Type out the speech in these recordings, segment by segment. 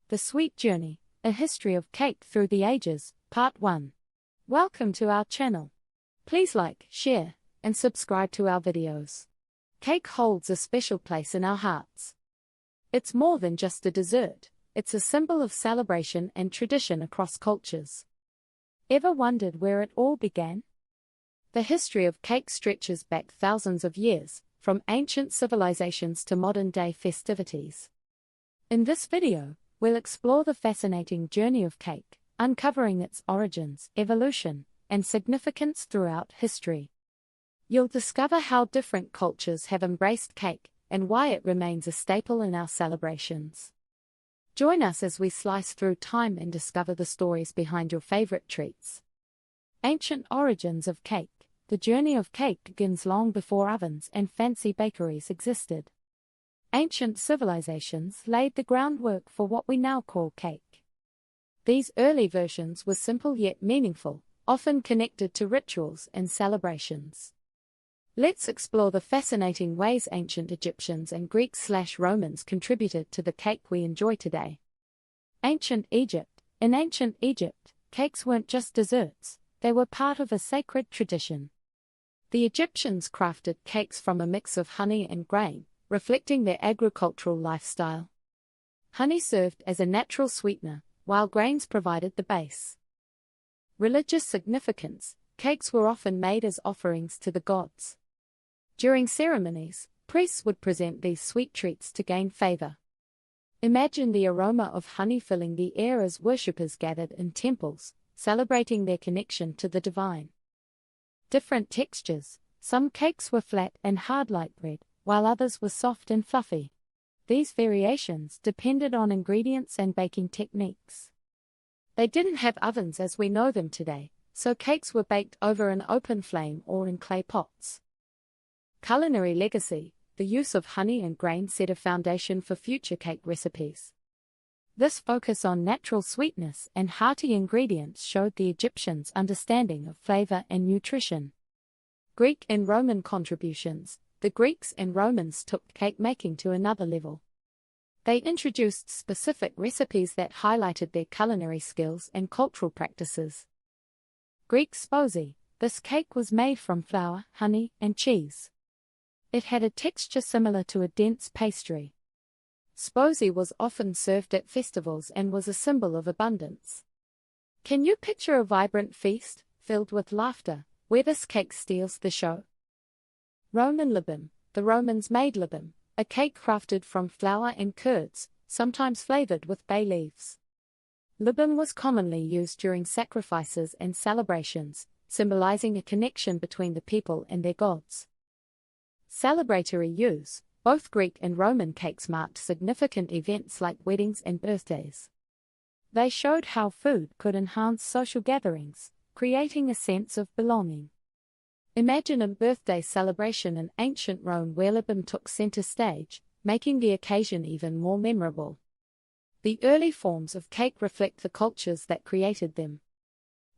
The Sweet Journey, A History of Cake Through the Ages, Part 1. Welcome to our channel. Please like, share, and subscribe to our videos. Cake holds a special place in our hearts. It's more than just a dessert, it's a symbol of celebration and tradition across cultures. Ever wondered where it all began? The history of cake stretches back thousands of years, from ancient civilizations to modern-day festivities. In this video, we'll explore the fascinating journey of cake, uncovering its origins, evolution, and significance throughout history. You'll discover how different cultures have embraced cake, and why it remains a staple in our celebrations. Join us as we slice through time and discover the stories behind your favorite treats. Ancient origins of cake. The journey of cake begins long before ovens and fancy bakeries existed. Ancient civilizations laid the groundwork for what we now call cake. These early versions were simple yet meaningful, often connected to rituals and celebrations. Let's explore the fascinating ways ancient Egyptians and Greeks/Romans contributed to the cake we enjoy today. Ancient Egypt. In ancient Egypt, cakes weren't just desserts, they were part of a sacred tradition. The Egyptians crafted cakes from a mix of honey and grain, reflecting their agricultural lifestyle. Honey served as a natural sweetener, while grains provided the base. Religious significance. Cakes were often made as offerings to the gods. During ceremonies, priests would present these sweet treats to gain favor. Imagine the aroma of honey filling the air as worshippers gathered in temples, celebrating their connection to the divine. Different textures. Some cakes were flat and hard like bread, while others were soft and fluffy. These variations depended on ingredients and baking techniques. They didn't have ovens as we know them today, so cakes were baked over an open flame or in clay pots. Culinary legacy. The use of honey and grain set a foundation for future cake recipes. This focus on natural sweetness and hearty ingredients showed the Egyptians' understanding of flavor and nutrition. Greek and Roman contributions. The Greeks and Romans took cake making to another level. They introduced specific recipes that highlighted their culinary skills and cultural practices. Greek sposi. This cake was made from flour, honey, and cheese. It had a texture similar to a dense pastry. Sposi was often served at festivals and was a symbol of abundance. Can you picture a vibrant feast, filled with laughter, where this cake steals the show? Roman libum. The Romans made libum, a cake crafted from flour and curds, sometimes flavored with bay leaves. Libum was commonly used during sacrifices and celebrations, symbolizing a connection between the people and their gods. Celebratory use. Both Greek and Roman cakes marked significant events like weddings and birthdays. They showed how food could enhance social gatherings, creating a sense of belonging. Imagine a birthday celebration in ancient Rome where libum took center stage, making the occasion even more memorable. The early forms of cake reflect the cultures that created them.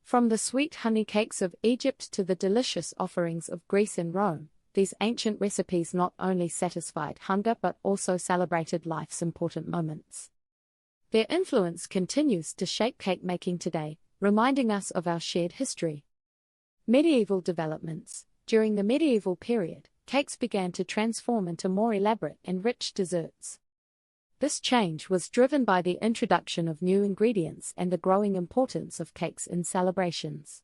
From the sweet honey cakes of Egypt to the delicious offerings of Greece and Rome, these ancient recipes not only satisfied hunger but also celebrated life's important moments. Their influence continues to shape cake making today, reminding us of our shared history. Medieval developments. During the medieval period, cakes began to transform into more elaborate and rich desserts. This change was driven by the introduction of new ingredients and the growing importance of cakes in celebrations.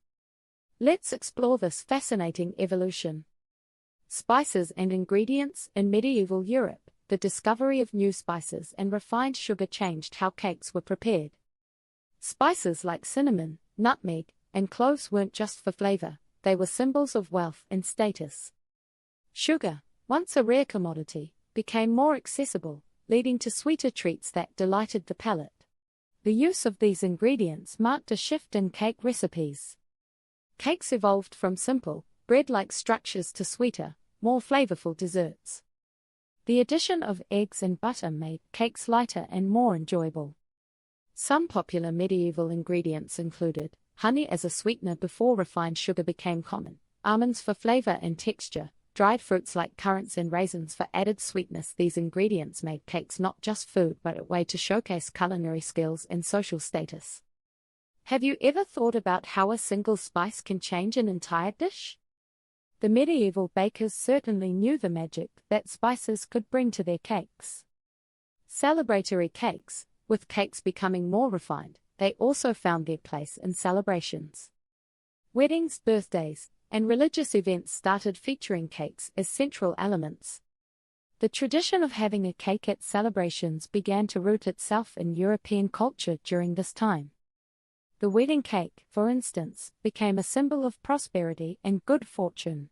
Let's explore this fascinating evolution. Spices and ingredients. In medieval Europe, the discovery of new spices and refined sugar changed how cakes were prepared. Spices like cinnamon, nutmeg, and cloves weren't just for flavor, they were symbols of wealth and status. Sugar, once a rare commodity, became more accessible, leading to sweeter treats that delighted the palate. The use of these ingredients marked a shift in cake recipes. Cakes evolved from simple, bread-like structures to sweeter, more flavorful desserts. The addition of eggs and butter made cakes lighter and more enjoyable. Some popular medieval ingredients included honey as a sweetener before refined sugar became common, almonds for flavor and texture, dried fruits like currants and raisins for added sweetness. These ingredients made cakes not just food but a way to showcase culinary skills and social status. Have you ever thought about how a single spice can change an entire dish? The medieval bakers certainly knew the magic that spices could bring to their cakes. Celebratory cakes, with cakes becoming more refined, they also found their place in celebrations. Weddings, birthdays, and religious events started featuring cakes as central elements. The tradition of having a cake at celebrations began to root itself in European culture during this time. The wedding cake, for instance, became a symbol of prosperity and good fortune.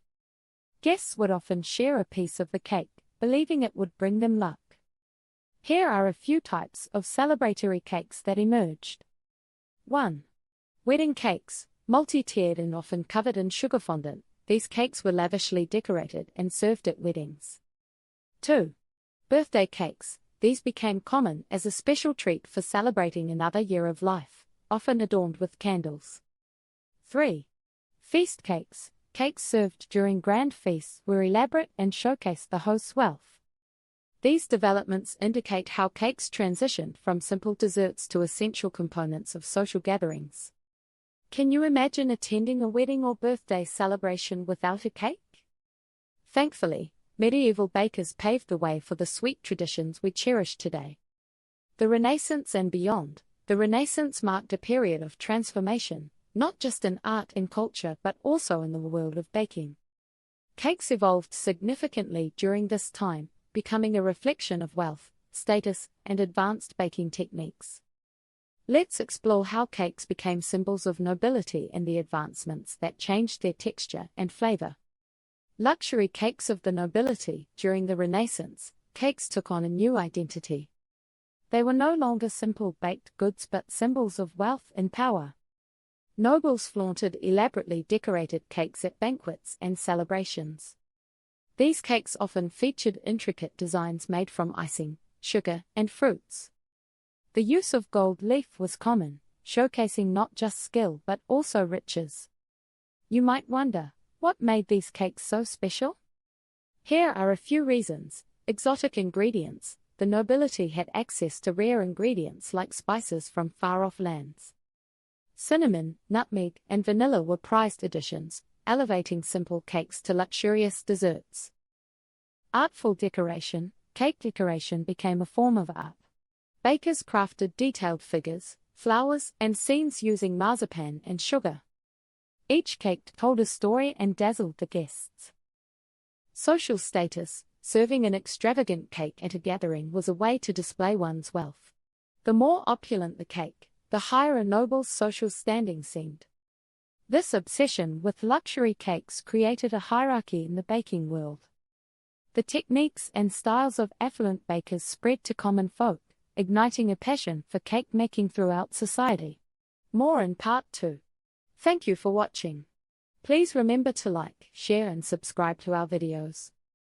Guests would often share a piece of the cake, believing it would bring them luck. Here are a few types of celebratory cakes that emerged. 1. Wedding cakes, multi-tiered and often covered in sugar fondant. These cakes were lavishly decorated and served at weddings. 2. Birthday cakes. These became common as a special treat for celebrating another year of life, often adorned with candles. 3. Feast cakes. Cakes served during grand feasts were elaborate and showcased the host's wealth. These developments indicate how cakes transitioned from simple desserts to essential components of social gatherings. Can you imagine attending a wedding or birthday celebration without a cake? Thankfully, medieval bakers paved the way for the sweet traditions we cherish today. The Renaissance and beyond. The Renaissance marked a period of transformation, not just in art and culture but also in the world of baking. Cakes evolved significantly during this time, becoming a reflection of wealth, status, and advanced baking techniques. Let's explore how cakes became symbols of nobility and the advancements that changed their texture and flavor. Luxury cakes of the nobility. During the Renaissance, cakes took on a new identity. They were no longer simple baked goods but symbols of wealth and power. Nobles flaunted elaborately decorated cakes at banquets and celebrations. These cakes often featured intricate designs made from icing, sugar, and fruits. The use of gold leaf was common, showcasing not just skill but also riches. You might wonder, what made these cakes so special? Here are a few reasons. Exotic ingredients. The nobility had access to rare ingredients like spices from far-off lands. Cinnamon, nutmeg, and vanilla were prized additions, elevating simple cakes to luxurious desserts. Artful decoration. Cake decoration became a form of art. Bakers crafted detailed figures, flowers, and scenes using marzipan and sugar. Each cake told a story and dazzled the guests. Social status. Serving an extravagant cake at a gathering was a way to display one's wealth. The more opulent the cake, the higher a noble's social standing seemed. This obsession with luxury cakes created a hierarchy in the baking world. The techniques and styles of affluent bakers spread to common folk, igniting a passion for cake making throughout society. More in Part 2. Thank you for watching. Please remember to like, share and subscribe to our videos.